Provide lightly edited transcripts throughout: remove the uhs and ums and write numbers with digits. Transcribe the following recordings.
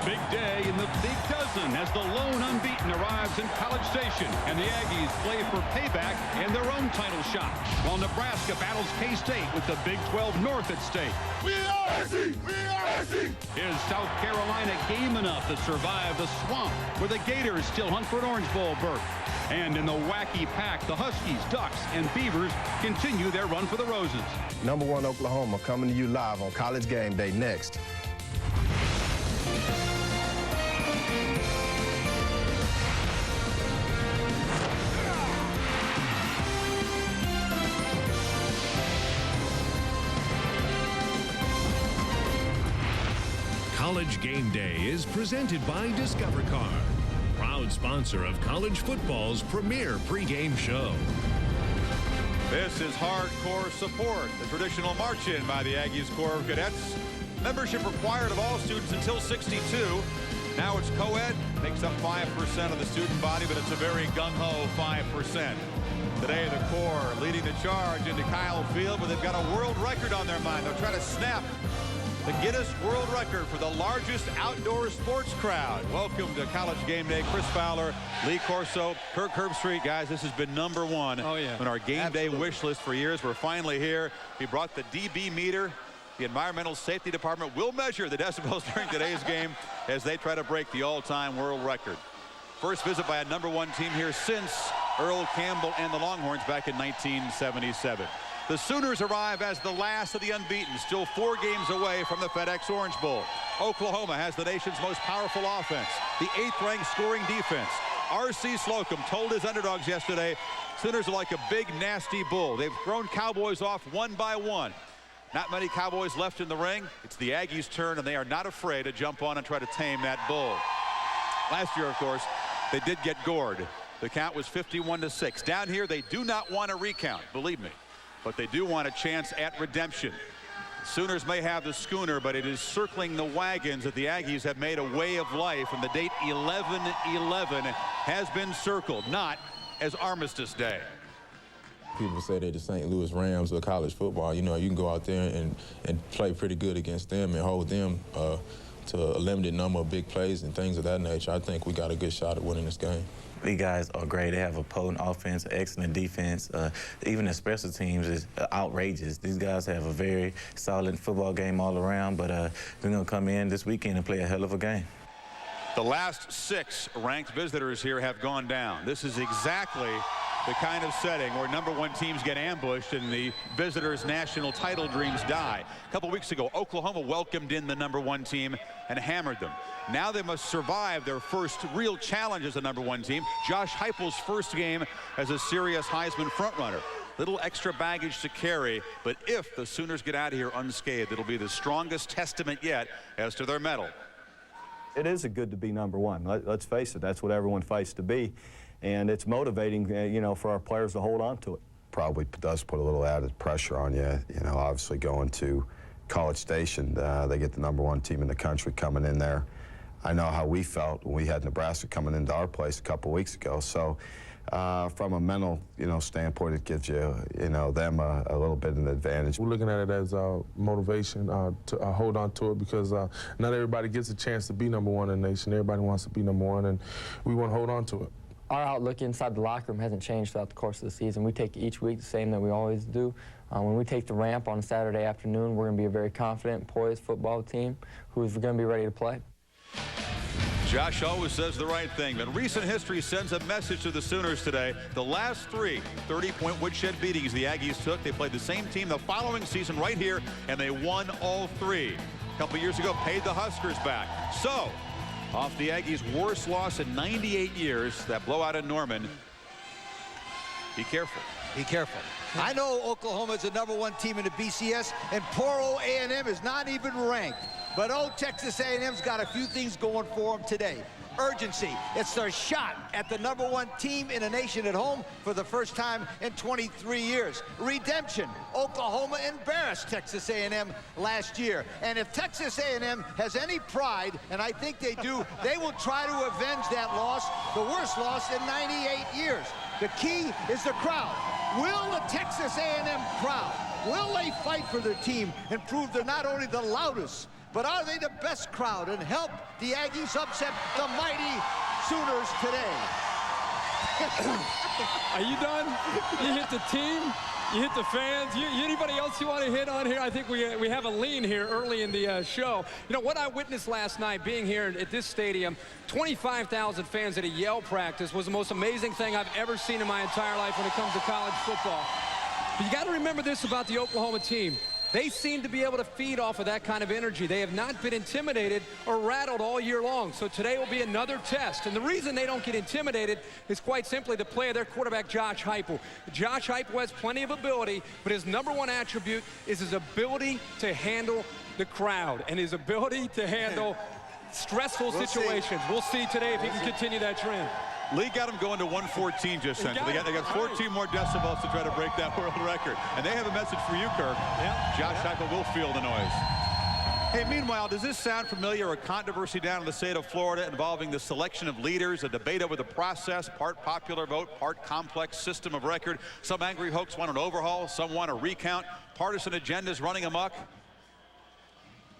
big day in the Big Dozen as the lone unbeaten arrives in College Station, and the Aggies play for payback in their own title shot, while Nebraska battles K-State with the Big 12 North at stake. We are SC! We are SC! Is South Carolina game enough to survive the swamp where the Gators still hunt for an Orange Bowl berth? And in the wacky pack, the Huskies, Ducks, and Beavers continue their run for the Roses. #1 Oklahoma coming to you live on College Game Day next. College Game Day is presented by Discover Car, proud sponsor of college football's premier pregame show. This is hardcore support, the traditional march-in by the Aggies Corps of Cadets. Membership required of all students until 62. Now it's co-ed, makes up 5% of the student body, but it's a very gung-ho 5%. Today, the Corps leading the charge into Kyle Field, but they've got a world record on their mind. They'll try to snap the Guinness World Record for the largest outdoor sports crowd. Welcome to College Game Day. Chris Fowler, Lee Corso, Kirk Herbstreit. Guys, this has been #1 on our Game Day wish list for years. We're finally here. We brought the DB meter. The Environmental Safety Department will measure the decibels during today's game as they try to break the all-time world record. First visit by a #1 team here since Earl Campbell and the Longhorns back in 1977. The Sooners arrive as the last of the unbeaten, still 4 games away from the FedEx Orange Bowl. Oklahoma has the nation's most powerful offense, the 8th-ranked scoring defense. R.C. Slocum told his underdogs yesterday, Sooners are like a big, nasty bull. They've thrown Cowboys off one by one. Not many Cowboys left in the ring. It's the Aggies' turn, and they are not afraid to jump on and try to tame that bull. Last year, of course, they did get gored. The count was 51-6. Down here, they do not want a recount, believe me. But they do want a chance at redemption. Sooners may have the schooner, but it is circling the wagons that the Aggies have made a way of life, and the date 11/11 has been circled, not as Armistice Day. People say they're the St. Louis Rams of college football. You know, you can go out there and play pretty good against them and hold them to a limited number of big plays and things of that nature. I think we got a good shot at winning this game. These guys are great. They have a potent offense, excellent defense. Even the special teams is outrageous. These guys have a very solid football game all around, but we're going to come in this weekend and play a hell of a game. The last 6 ranked visitors here have gone down. This is exactly the kind of setting where #1 teams get ambushed and the visitors' national title dreams die. A couple weeks ago, Oklahoma welcomed in the #1 team and hammered them. Now they must survive their first real challenge as a #1 team. Josh Heupel's first game as a serious Heisman frontrunner. Little extra baggage to carry, but if the Sooners get out of here unscathed, it'll be the strongest testament yet as to their mettle. It is good to be #1. Let's face it, that's what everyone fights to be. And it's motivating, you know, for our players to hold on to it. Probably does put a little added pressure on you. You know, obviously going to College Station, they get the #1 team in the country coming in there. I know how we felt when we had Nebraska coming into our place a couple weeks ago. So from a mental, you know, standpoint, it gives you, you know, them a little bit of an advantage. We're looking at it as motivation to hold on to it because not everybody gets a chance to be #1 in the nation. Everybody wants to be #1, and we want to hold on to it. Our outlook inside the locker room hasn't changed throughout the course of the season. We take each week the same that we always do. When we take the ramp on Saturday afternoon, we're going to be a very confident, poised football team who's going to be ready to play. Josh always says the right thing, but recent history sends a message to the Sooners today. The last 3 30-point woodshed beatings the Aggies took, they played the same team the following season right here, and they won all 3. A couple years ago, paid the Huskers back. So, off the Aggies' worst loss in 98 years, that blowout in Norman. Be careful. Be careful. I know Oklahoma is the #1 team in the BCS, and poor old A&M is not even ranked. But old Texas A&M's got a few things going for them today. Urgency. It's their shot at the #1 team in the nation at home for the first time in 23 years. Redemption. Oklahoma embarrassed Texas A&M last year. And if Texas A&M has any pride, and I think they do, they will try to avenge that loss, the worst loss in 98 years. The key is the crowd. Will the Texas A&M crowd, will they fight for their team and prove they're not only the loudest, but are they the best crowd and help the Aggies upset the mighty Sooners today? Are you done? You hit the team, you hit the fans. Anybody else you want to hit on here? I think we have a lean here early in the show. You know, what I witnessed last night being here at this stadium, 25,000 fans at a Yale practice was the most amazing thing I've ever seen in my entire life when it comes to college football. But you got to remember this about the Oklahoma team. They seem to be able to feed off of that kind of energy. They have not been intimidated or rattled all year long. So today will be another test. And the reason they don't get intimidated is quite simply the play of their quarterback, Josh Heupel. Josh Heupel has plenty of ability, but his #1 attribute is his ability to handle the crowd and his ability to handle stressful situations. We'll see today if he can continue that trend. Lee got him going to 114 just then. They got 14 more decibels to try to break that world record. And they have a message for you, Kirk. Yep. Josh Heupel will feel the noise. Hey, meanwhile, does this sound familiar? A controversy down in the state of Florida involving the selection of leaders, a debate over the process, part popular vote, part complex system of record. Some angry folks want an overhaul, some want a recount. Partisan agendas running amok.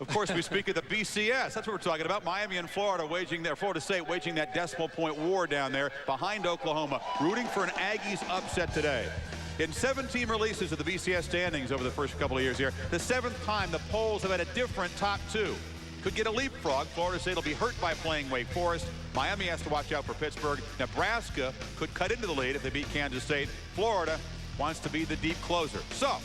Of course, we speak of the BCS. That's what we're talking about. Miami and Florida Florida State waging that decimal point war down there behind Oklahoma, rooting for an Aggies upset today. In 17 releases of the BCS standings over the first couple of years here, the 7th time the polls have had a different top 2. Could get a leapfrog. Florida State will be hurt by playing Wake Forest. Miami has to watch out for Pittsburgh. Nebraska could cut into the lead if they beat Kansas State. Florida wants to be the deep closer. So,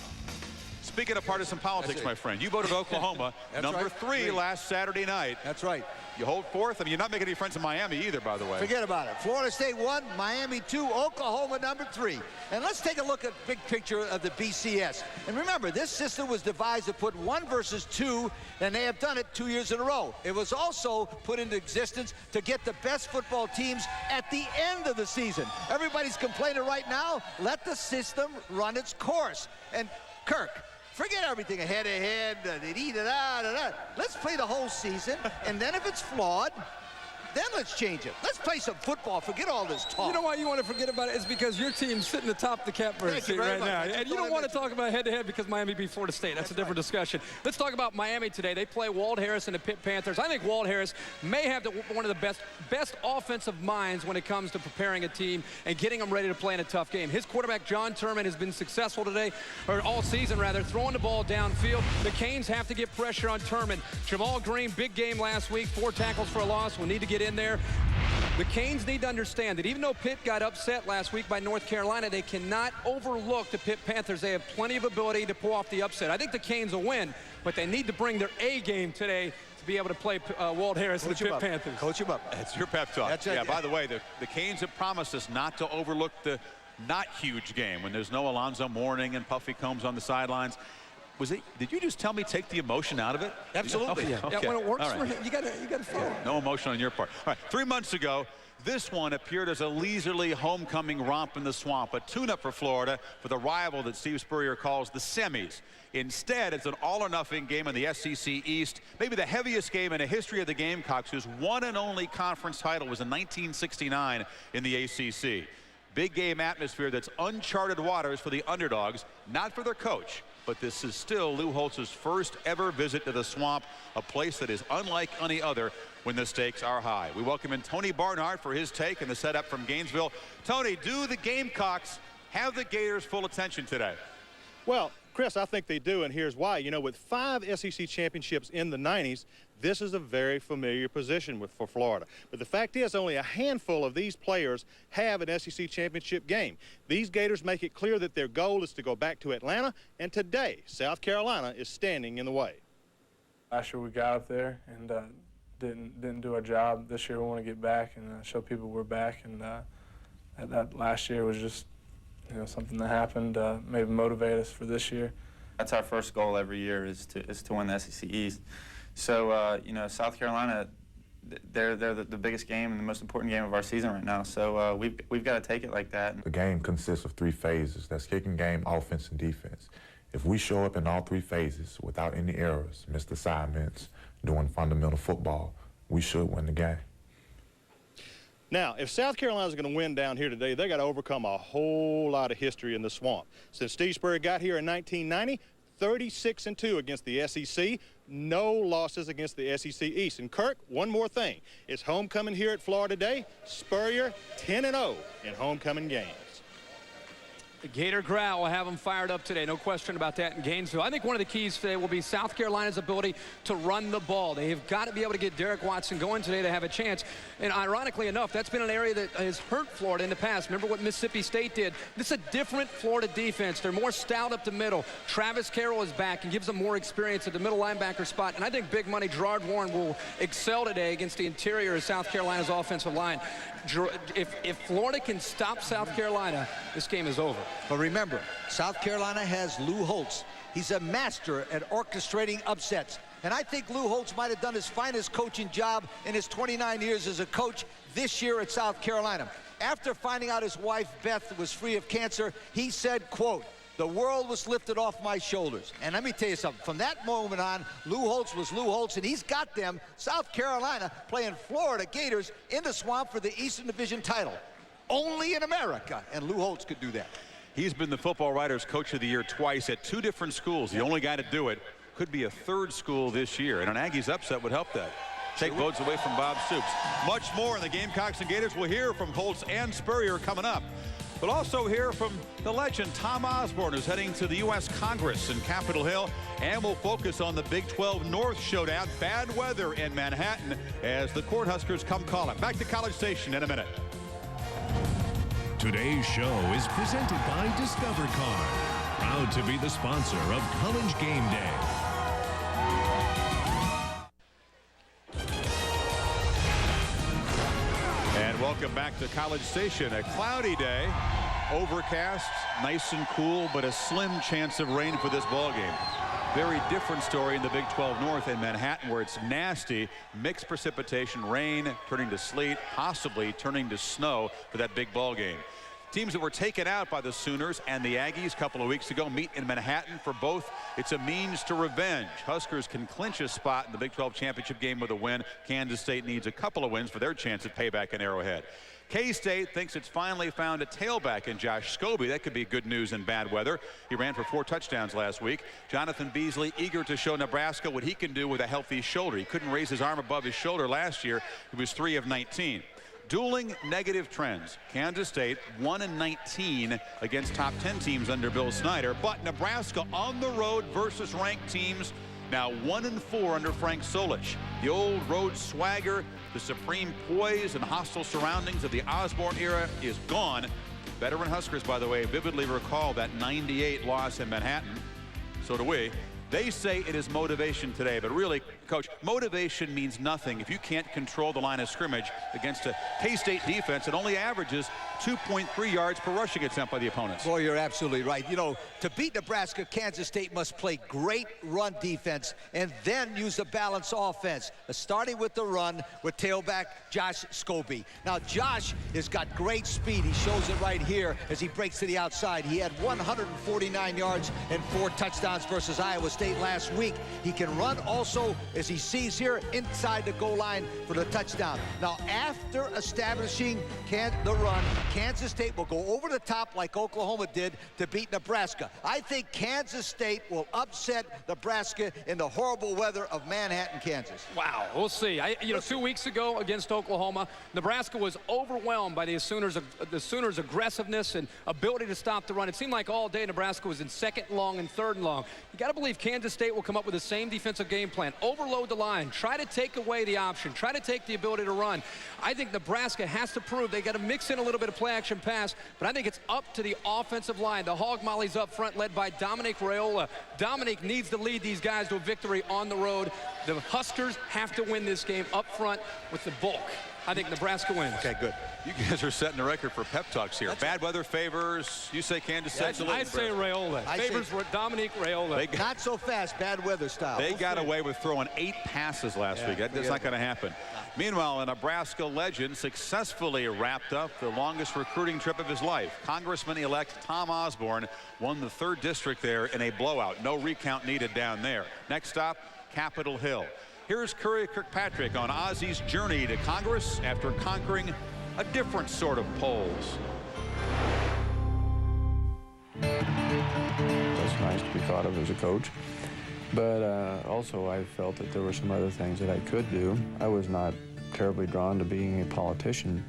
speaking of partisan politics, my friend, you voted Oklahoma number 3 last Saturday night. That's right. You hold forth. I mean, you're not making any friends in Miami either, by the way. Forget about it. Florida State 1, Miami 2, Oklahoma number 3. And let's take a look at the big picture of the BCS. And remember, this system was devised to put 1 versus 2, and they have done it 2 years in a row. It was also put into existence to get the best football teams at the end of the season. Everybody's complaining right now. Let the system run its course. And Kirk, forget everything head-to-head, let's play the whole season, and then if it's flawed, then let's change it. Let's play some football. Forget all this talk. You know why you want to forget about it? It's because your team's sitting atop the catbird seat right now. And you don't want to talk about head-to-head because Miami beat Florida State. That's a different discussion. Let's talk about Miami today. They play Walt Harris and the Pitt Panthers. I think Walt Harris may have one of the best offensive minds when it comes to preparing a team and getting them ready to play in a tough game. His quarterback, John Turman, has been successful today, or all season rather, throwing the ball downfield. The Canes have to get pressure on Turman. Jamal Green, big game last week, 4 tackles for a loss. We'll need to get in there. The Canes need to understand that even though Pitt got upset last week by North Carolina, they cannot overlook the Pitt Panthers. They have plenty of ability to pull off the upset. I think the Canes will win, but they need to bring their A game today to be able to play Walt Harris and the Pitt Panthers. Coach him up. That's your pep talk. That's it. Yeah, by the way, the Canes have promised us not to overlook the not huge game when there's no Alonzo Mourning and Puffy Combs on the sidelines. Did you just tell me take the emotion out of it? Absolutely. Yeah. Okay. Yeah, when it works for him, you got to follow. Yeah, no emotion on your part. All right, 3 months ago, this one appeared as a leisurely homecoming romp in the swamp, a tune-up for Florida for the rival that Steve Spurrier calls the semis. Instead, it's an all-or-nothing game in the SEC East, maybe the heaviest game in the history of the Gamecocks, whose one and only conference title was in 1969 in the ACC. Big game atmosphere that's uncharted waters for the underdogs, not for their coach. But this is still Lou Holtz's first ever visit to the swamp, a place that is unlike any other when the stakes are high. We welcome in Tony Barnhart for his take and the setup from Gainesville. Tony, do the Gamecocks have the Gators' full attention today? Well, Chris, I think they do, and here's why. You know, with 5 SEC championships in the 90s, this is a very familiar position for Florida. But the fact is, only a handful of these players have an SEC championship game. These Gators make it clear that their goal is to go back to Atlanta, and today, South Carolina is standing in the way. Last year we got up there and didn't do our job. This year we want to get back and show people we're back. And that last year was just, you know, something that happened, maybe motivate us for this year. That's our first goal every year is to win the SEC East. So you know, South Carolina, they're the biggest game and the most important game of our season right now. So we've got to take it like that. The game consists of 3 phases. That's kicking game, offense, and defense. If we show up in all 3 phases without any errors, missed assignments, doing fundamental football, we should win the game. Now, if South Carolina's going to win down here today, they got to overcome a whole lot of history in the swamp. Since Steve Spurrier got here in 1990, 36-2 against the SEC. No losses against the SEC East. And Kirk, one more thing. It's homecoming here at Florida Day. Spurrier 10-0 in homecoming games. The Gator Growl will have them fired up today. No question about that in Gainesville. I think one of the keys today will be South Carolina's ability to run the ball. They have got to be able to get Derek Watson going today to have a chance. And ironically enough, that's been an area that has hurt Florida in the past. Remember what Mississippi State did? This is a different Florida defense. They're more stout up the middle. Travis Carroll is back and gives them more experience at the middle linebacker spot. And I think big money Gerard Warren will excel today against the interior of South Carolina's offensive line. If Florida can stop South Carolina, this game is over. But remember, South Carolina has Lou Holtz. He's a master at orchestrating upsets. And I think Lou Holtz might have done his finest coaching job in his 29 years as a coach this year at South Carolina. After finding out his wife, Beth, was free of cancer, he said, quote, "The world was lifted off my shoulders." And let me tell you something. From that moment on, Lou Holtz was Lou Holtz, and he's got them, South Carolina, playing Florida Gators in the swamp for the Eastern Division title. Only in America, and Lou Holtz could do that. He's been the Football Writers Coach of the Year twice at 2 different schools. The only guy to do it. Could be a 3rd school this year, and an Aggies upset would help that. Take votes away from Bob Stoops. Much more in the Gamecocks and Gators. We'll hear from Holtz and Spurrier coming up. We'll also hear from the legend Tom Osborne, who's heading to the U.S. Congress in Capitol Hill. And we'll focus on the Big 12 North showdown. Bad weather in Manhattan as the Cornhuskers come calling. Back to College Station in a minute. Today's show is presented by Discover Card, proud to be the sponsor of College Game Day. And welcome back to College Station. A cloudy day, overcast, nice and cool, but a slim chance of rain for this ball game. Very different story in the Big 12 North in Manhattan, where it's nasty, mixed precipitation, rain turning to sleet, possibly turning to snow for that big ball game. Teams that were taken out by the Sooners and the Aggies a couple of weeks ago meet in Manhattan for both. It's a means to revenge. Huskers can clinch a spot in the Big 12 championship game with a win. Kansas State needs a couple of wins for their chance at payback in Arrowhead. K-State thinks it's finally found a tailback in Josh Scobie. That could be good news in bad weather. He ran for 4 touchdowns last week. Jonathan Beasley eager to show Nebraska what he can do with a healthy shoulder. He couldn't raise his arm above his shoulder last year. He was 3 of 19. Dueling negative trends. Kansas State 1-19 against top 10 teams under Bill Snyder, but Nebraska on the road versus ranked teams now 1-4 under Frank Solich. The old road swagger, the supreme poise and hostile surroundings of the Osborne era is gone. Veteran Huskers, by the way, vividly recall that 98 loss in Manhattan. So do we. They say it is motivation today, but really, Coach, motivation means nothing if you can't control the line of scrimmage against a K-State defense that only averages 2.3 yards per rushing attempt by the opponents. Boy, you're absolutely right. You know, to beat Nebraska, Kansas State must play great run defense and then use a balanced offense, starting with the run with tailback Josh Scobie. Now, Josh has got great speed. He shows it right here as he breaks to the outside. He had 149 yards and 4 touchdowns versus Iowa State last week. He can run also, as he sees here, inside the goal line for the touchdown. Now, after establishing the run, Kansas State will go over the top like Oklahoma did to beat Nebraska. I think Kansas State will upset Nebraska in the horrible weather of Manhattan, Kansas. Wow, we'll see. 2 weeks ago against Oklahoma, Nebraska was overwhelmed by the Sooners' aggressiveness and ability to stop the run. It seemed like all day Nebraska was in 2nd and long and 3rd and long. You got to believe Kansas State will come up with the same defensive game plan. Overload the line. Try to take away the option. Try to take the ability to run. I think Nebraska has to prove they got to mix in a little bit of play-action pass, but I think it's up to the offensive line. The Hog Mollies up front, led by Dominic Raiola. Dominic needs to lead these guys to a victory on the road. The Huskers have to win this game up front with the bulk. I think Nebraska wins. Okay, good. You guys are setting a record for pep talks here. Bad weather favors. You say Kansas State. I say Raiola. Favors Dominic Raiola. Not so fast, bad weather style. They got away with throwing 8 passes last week. That's not going to happen. Meanwhile, a Nebraska legend successfully wrapped up the longest recruiting trip of his life. Congressman-elect Tom Osborne won the 3rd district there in a blowout. No recount needed down there. Next stop, Capitol Hill. Here's Curry Kirkpatrick on Ozzy's journey to Congress after conquering a different sort of polls. nice to be thought of as a coach. But also I felt that there were some other things that I could do. I was not terribly drawn to being a politician,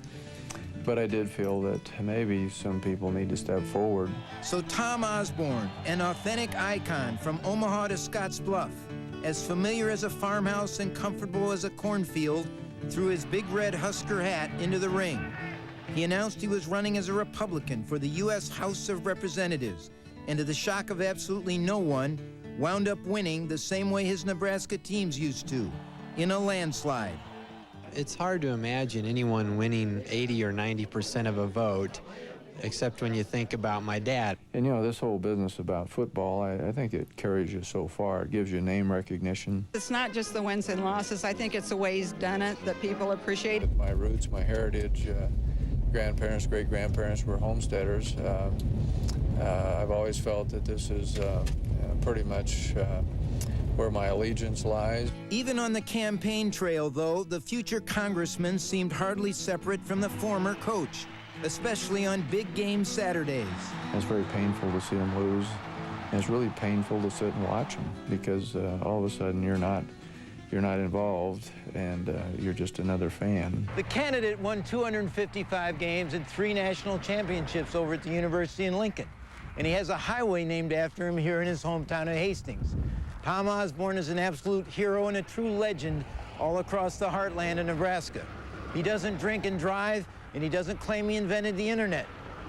but I did feel that maybe some people need to step forward. So Tom Osborne, an authentic icon from Omaha to Scottsbluff, as familiar as a farmhouse and comfortable as a cornfield, threw his big red Husker hat into the ring. He announced he was running as a Republican for the U.S. House of Representatives, and to the shock of absolutely no one, wound up winning the same way his Nebraska teams used to, in a landslide. It's hard to imagine anyone winning 80 or 90% of a vote, except when you think about my dad. And you know, this whole business about football, I think it carries you so far. It gives you name recognition. It's not just the wins and losses. I think it's the way he's done it that people appreciate. My roots, my heritage, grandparents, great-grandparents were homesteaders. I've always felt that this is pretty much where my allegiance lies. Even on the campaign trail, though, the future congressman seemed hardly separate from the former coach, especially on big game Saturdays. It's very painful to see him lose, and it's really painful to sit and watch him because all of a sudden you're not involved and you're just another fan. The candidate won 255 games and 3 national championships over at the University in Lincoln, and he has a highway named after him here in his hometown of Hastings. Tom Osborne is an absolute hero and a true legend all across the heartland of Nebraska. He doesn't drink and drive, and he doesn't claim he invented the internet.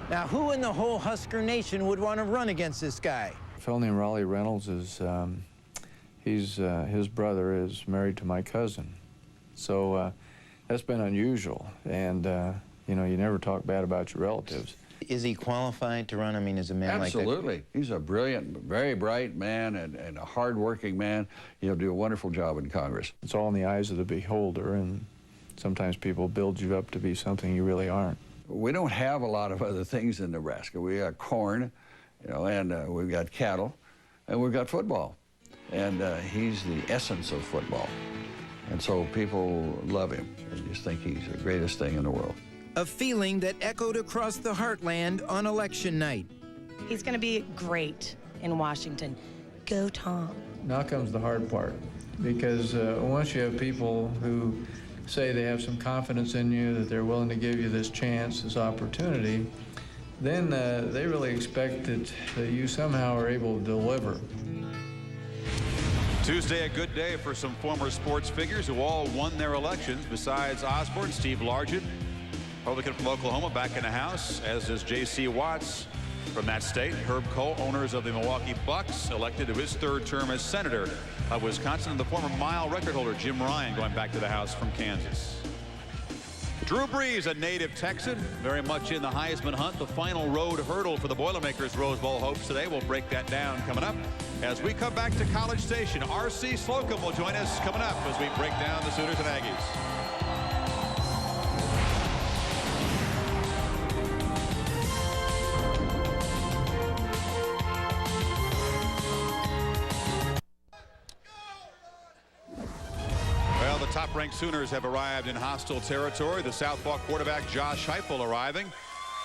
Now, who in the whole Husker Nation would want to run against this guy? A fellow named Raleigh Reynolds is, his brother is married to my cousin. So that's been unusual, and you know, you never talk bad about your relatives. Is he qualified to run? I mean, is a man like that? Absolutely. He's a brilliant, very bright man and a hard-working man. He'll do a wonderful job in Congress. It's all in the eyes of the beholder, and sometimes people build you up to be something you really aren't. We don't have a lot of other things in Nebraska. We got corn, you know, and we've got cattle, and we've got football. And he's the essence of football. And so people love him and just think he's the greatest thing in the world. A feeling that echoed across the heartland on election night. He's going to be great in Washington. Go, Tom. Now comes the hard part, because once you have people who say they have some confidence in you, that they're willing to give you this chance, this opportunity, then they really expect that you somehow are able to deliver. Tuesday, a good day for some former sports figures who all won their elections. Besides Osborne, Steve Largent, Republican from Oklahoma, back in the House, as does J.C. Watts from that state. Herb Kohl, owners of the Milwaukee Bucks, elected to his 3rd term as senator of Wisconsin. And the former mile record holder, Jim Ryan, going back to the House from Kansas. Drew Brees, a native Texan, very much in the Heisman hunt. The final road hurdle for the Boilermakers Rose Bowl hopes today. We'll break that down coming up. As we come back to College Station, R.C. Slocum will join us coming up as we break down the Sooners and Aggies. Top-ranked Sooners have arrived in hostile territory. The Southpaw quarterback Josh Heupel arriving.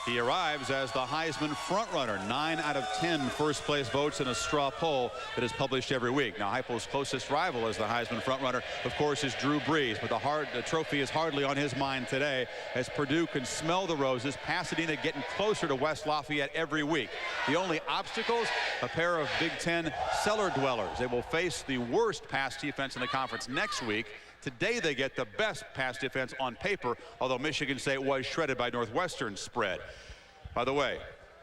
He arrives as the Heisman frontrunner. 9 out of 10 first-place votes in a straw poll that is published every week. Now, Heupel's closest rival as the Heisman frontrunner, of course, is Drew Brees. But the trophy is hardly on his mind today, as Purdue can smell the roses. Pasadena getting closer to West Lafayette every week. The only obstacles, a pair of Big Ten cellar dwellers. They will face the worst pass defense in the conference next week. Today they get the best pass defense on paper, although Michigan State was shredded by Northwestern's spread. By the way,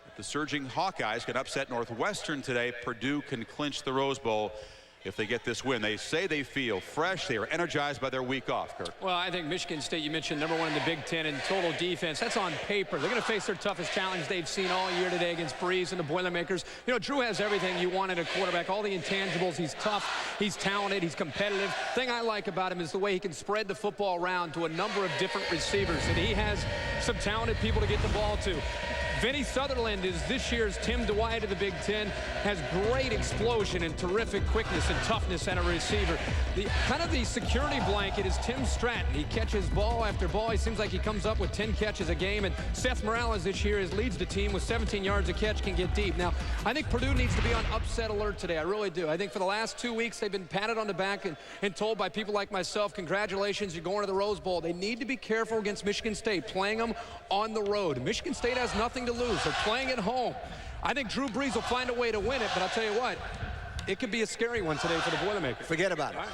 if the surging Hawkeyes can upset Northwestern today, Purdue can clinch the Rose Bowl if they get this win. They say they feel fresh. They are energized by their week off, Kirk. Well, I think Michigan State, you mentioned, #1 in the Big Ten in total defense. That's on paper. They're going to face their toughest challenge they've seen all year today against Brees and the Boilermakers. You know, Drew has everything you want in a quarterback, all the intangibles. He's tough, he's talented, he's competitive. The thing I like about him is the way he can spread the football around to a number of different receivers. And he has some talented people to get the ball to. Vinny Sutherland is this year's Tim Dwight of the Big Ten, has great explosion and terrific quickness and toughness at a receiver. Kind of the security blanket is Tim Stratton. He catches ball after ball. He seems like he comes up with 10 catches a game, and Seth Morales this year leads the team with 17 yards a catch, can get deep. Now, I think Purdue needs to be on upset alert today. I really do. I think for the last 2 weeks, they've been patted on the back and told by people like myself, congratulations, you're going to the Rose Bowl. They need to be careful against Michigan State, playing them on the road. Michigan State has nothing to lose. They're playing at home. I think Drew Brees will find a way to win it, but I'll tell you what, it could be a scary one today for the Boilermakers. Forget about it. Right.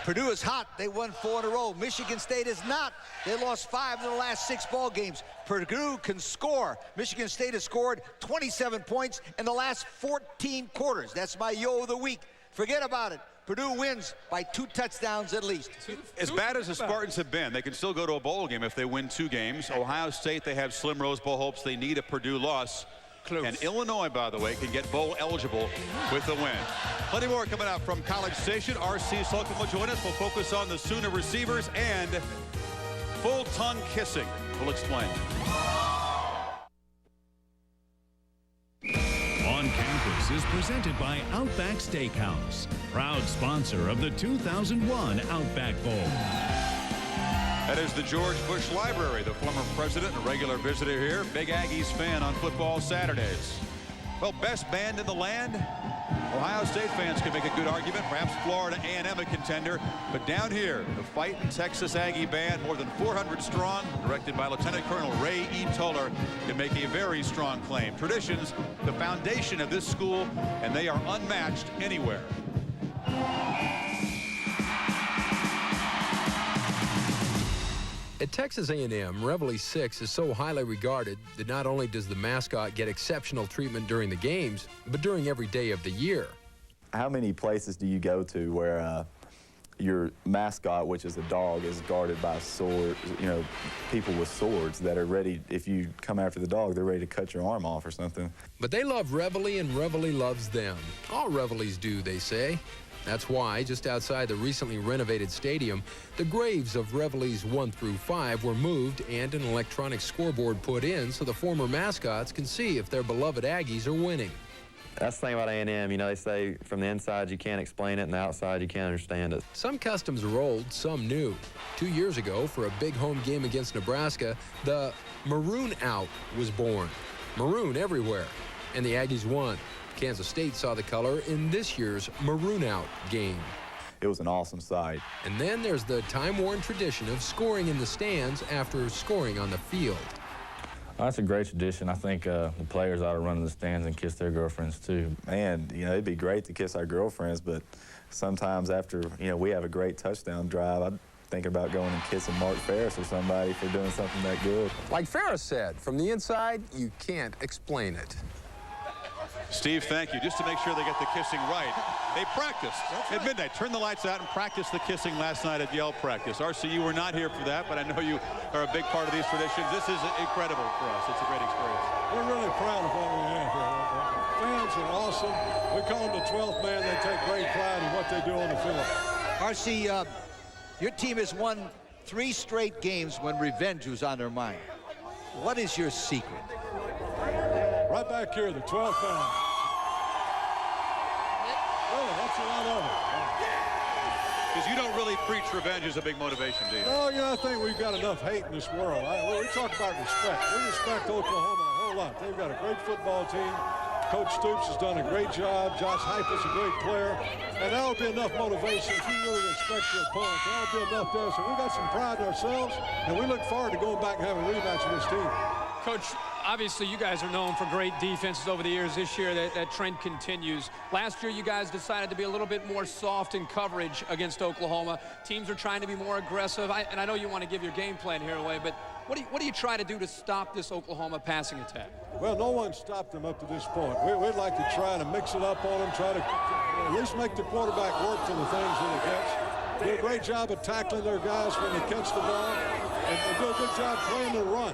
Purdue is hot. They won 4 in a row. Michigan State is not. They lost 5 of the last 6 ball games. Purdue can score. Michigan State has scored 27 points in the last 14 quarters. That's my yo of the week. Forget about it. Purdue wins by 2 touchdowns at least. As bad as the Spartans have been, they can still go to a bowl game if they win 2 games. Ohio State, they have slim Rose Bowl hopes. They need a Purdue loss. Close. And Illinois, by the way, can get bowl eligible with a win. Plenty more coming out from College Station. R.C. Slocum will join us. We'll focus on the Sooner receivers and full tongue kissing. We'll explain. On Campus is presented by Outback Steakhouse, proud sponsor of the 2001 Outback Bowl. That is the George Bush Library, the former president and regular visitor here. Big Aggies fan on football Saturdays. Well, best band in the land. Ohio State fans can make a good argument. Perhaps Florida A&M a contender. But down here, the Fightin' Texas Aggie Band, more than 400 strong, directed by Lieutenant Colonel Ray E. Toller, can make a very strong claim. Traditions, the foundation of this school, and they are unmatched anywhere. At Texas A&M, Reveille 6 is so highly regarded that not only does the mascot get exceptional treatment during the games, but during every day of the year. How many places do you go to where your mascot, which is a dog, is guarded by swords, people with swords that are ready, if you come after the dog, they're ready to cut your arm off or something. But they love Reveille and Reveille loves them. All Reveilles do, they say. That's why, just outside the recently renovated stadium, the graves of Reveilles 1 through 5 were moved and an electronic scoreboard put in so the former mascots can see if their beloved Aggies are winning. That's the thing about A&M, they say from the inside you can't explain it and the outside you can't understand it. Some customs are old, some new. 2 years ago, for a big home game against Nebraska, the Maroon Out was born. Maroon everywhere, and the Aggies won. Kansas State saw the color in this year's Maroon Out game. It was an awesome sight. And then there's the time-worn tradition of scoring in the stands after scoring on the field. That's a great tradition. I think the players ought to run in the stands and kiss their girlfriends, too. Man, it'd be great to kiss our girlfriends, but sometimes after, we have a great touchdown drive, I'd think about going and kissing Mark Ferris or somebody for doing something that good. Like Ferris said, from the inside, you can't explain it. Steve, thank you. Just to make sure they get the kissing right, they practiced at midnight. Turned the lights out and practiced the kissing last night at Yale practice. RC, you were not here for that, but I know you are a big part of these traditions. This is incredible for us. It's a great experience. We're really proud of what we have here. Fans are awesome. We call them the 12th man. They take great pride in what they do on the field. RC, your team has won 3 straight games when revenge was on their mind. What is your secret? Right back here, the 12th man. Really, that's a lot of it. Because you don't really preach revenge as a big motivation, do you? No, I think we've got enough hate in this world. We talk about respect. We respect Oklahoma a whole lot. They've got a great football team. Coach Stoops has done a great job. Josh Heupel's a great player. And that'll be enough motivation if you really respect your opponent. That'll be enough there. So we got some pride in ourselves, and we look forward to going back and having a rematch with this team. Coach, obviously you guys are known for great defenses over the years. This year that trend continues. Last year you guys decided to be a little bit more soft in coverage against Oklahoma. Teams are trying to be more aggressive. And I know you want to give your game plan here away, but what do you try to do to stop this Oklahoma passing attack? Well, no one stopped them up to this point. We'd like to try to mix it up on them, try to at least make the quarterback work for the things that he gets. Do a great job of tackling their guys when they catch the ball, and do a good job playing the run.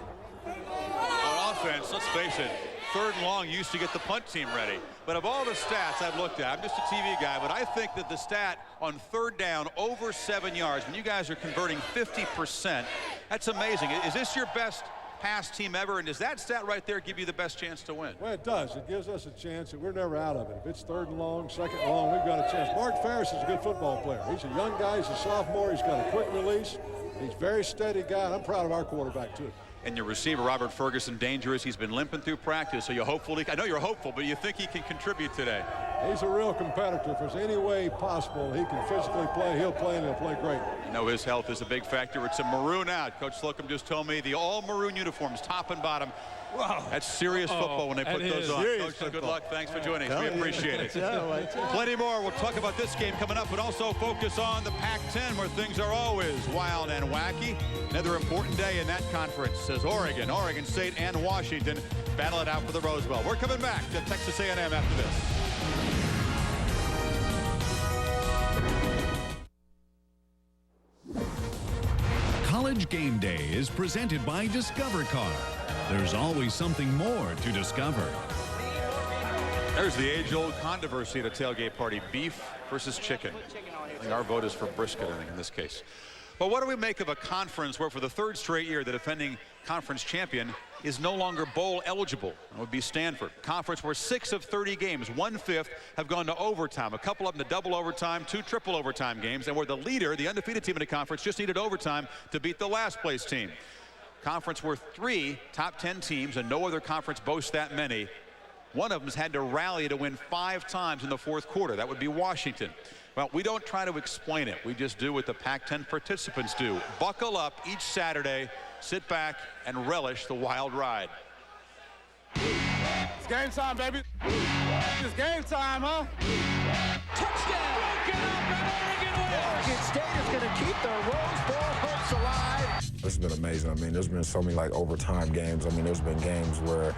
Offense, let's face it, 3rd and long used to get the punt team ready. But of all the stats I've looked at, I'm just a TV guy, but I think that the stat on 3rd down over 7 yards, when you guys are converting 50%, that's amazing. Is this your best pass team ever, and does that stat right there give you the best chance to win? Well, it does. It gives us a chance that we're never out of it. If it's 3rd and long, 2nd and long, we've got a chance. Mark Ferris is a good football player. He's a young guy. He's a sophomore. He's got a quick release. He's a very steady guy, and I'm proud of our quarterback, too. And your receiver, Robert Ferguson, dangerous. He's been limping through practice, so you hopefully, I know you're hopeful, but you think he can contribute today? He's a real competitor. If there's any way possible he can physically play, he'll play, and he'll play great. I know his health is a big factor. It's a maroon out. Coach Slocum just told me the all-maroon uniforms, top and bottom. Wow. That's serious football when they put those on. Coach, good luck. Thanks for joining us. We appreciate it. Plenty more. We'll talk about this game coming up, but also focus on the Pac-10, where things are always wild and wacky. Another important day in that conference as Oregon State, and Washington battle it out for the Rose Bowl. We're coming back to Texas A&M after this. College Game Day is presented by Discover Car. There's always something more to discover. There's the age-old controversy at a tailgate party, beef versus chicken. I think our vote is for brisket, I think, in this case. But what do we make of a conference where for the 3rd straight year the defending conference champion is no longer bowl eligible? That would be Stanford. Conference where 6 of 30 games, 1/5, have gone to overtime. A couple of them to double overtime, 2 triple overtime games, and where the leader, the undefeated team in the conference, just needed overtime to beat the last place team. Conference where 3 top 10 teams, and no other conference boasts that many, one of them's had to rally to win 5 times in the 4th quarter. That would be Washington. Well, we don't try to explain it. We just do what the Pac-10 participants do. Buckle up each Saturday, sit back, and relish the wild ride. It's game time, baby. It's game time, huh? Touchdown! Broken up and Oregon wins! Oregon State is going to keep their Rose Bowl hopes alive. It's been amazing. I mean, there's been so many, like, overtime games. I mean, there's been games where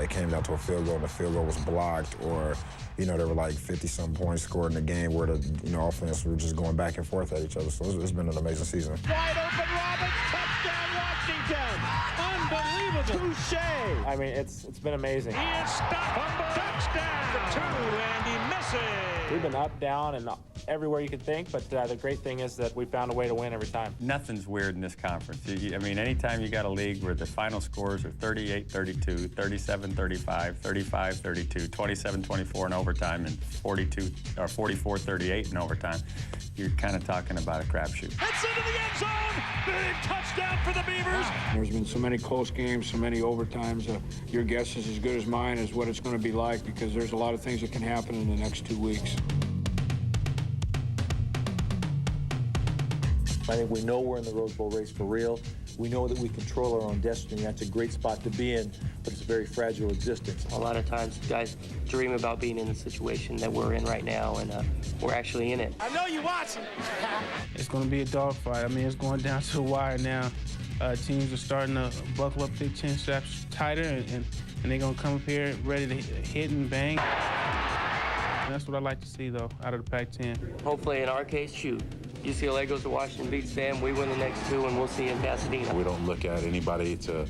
it came down to a field goal and the field goal was blocked, or, you know, there were like 50-some points scored in the game where the, you know, offense were just going back and forth at each other. So it's been an amazing season. Wide open Robbins, touchdown Washington! Unbelievable! Touche! I mean, it's been amazing. He is stopped. Touchdown for 2, and he misses. We've been up, down, and everywhere you could think, but the great thing is that we found a way to win every time. Nothing's weird in this conference. I mean, anytime you got a league where the final scores are 38-32, 37-35, 35-32, 27-24 in overtime, and 44-38 in overtime, you're kind of talking about a crapshoot. It's into the end zone! Big touchdown for the Beavers! There's been so many close games, so many overtimes. Your guess is as good as mine as what it's going to be like, because there's a lot of things that can happen in the next 2 weeks. I think we know we're in the Rose Bowl race for real. We know that we control our own destiny. That's a great spot to be in, but it's a very fragile existence. A lot of times guys dream about being in the situation that we're in right now, and we're actually in it. I know you're watching. It's going to be a dogfight. I mean, it's going down to the wire now. Teams are starting to buckle up their chin straps tighter, and they're going to come up here ready to hit and bang. And that's what I like to see, though, out of the Pac-10. Hopefully, in our case, shoot. UCLA goes to Washington, beats them, we win the next 2, and we'll see you in Pasadena. We don't look at anybody to